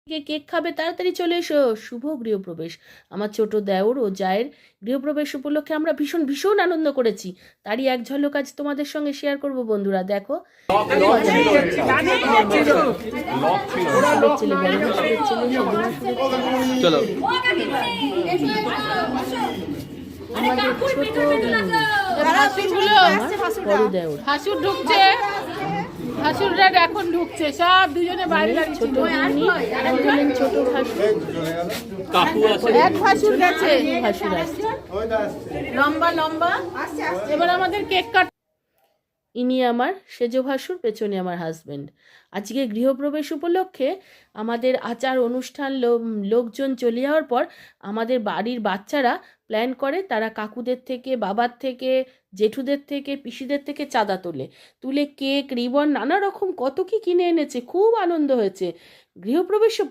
কে cake খাবে, তাড়াতাড়ি চলে এসো। শুভ গৃহপ্রবেশ। আমার ছোট দেওর ও জায়ের গৃহপ্রবেশ উপলক্ষে আমরা ভীষণ ভীষণ আনন্দ করেছি। তারই এক ঝলক আজ তোমাদের সঙ্গে শেয়ার করব বন্ধুরা। দেখো চলো আমাদের ছোট বড় দেওর হাসুর ঢুকছে, হাসুররা এখন ঢুকছে, সব দুজনে বাইরে দাঁড়িয়ে ছোট গিন্নি, হলেন ছোট ভাসুর, কাকু আছে, এক ভাসুর গেছে ভাসুর আসছে। লম্বা লম্বা। এবার আমাদের কেক কাট। ইনি আমার সেজ ভাসুর, পেছনে আমার হাজবেন্ড। আজকে গৃহপ্রবেশ উপলক্ষে আমাদের আচার অনুষ্ঠান লোকজন চলে যাওয়ার পর আমাদের বাড়ির বাচ্চারা প্ল্যান করে, তারা কাকুদের থেকে, বাবার থেকে, জেঠুদের থেকে, পিসিদের থেকে চাঁদা তুলে কেক, রিবন, নানা রকম কত কি কিনে এনেছে। খুব আনন্দ হয়েছে গৃহপ্রবেশ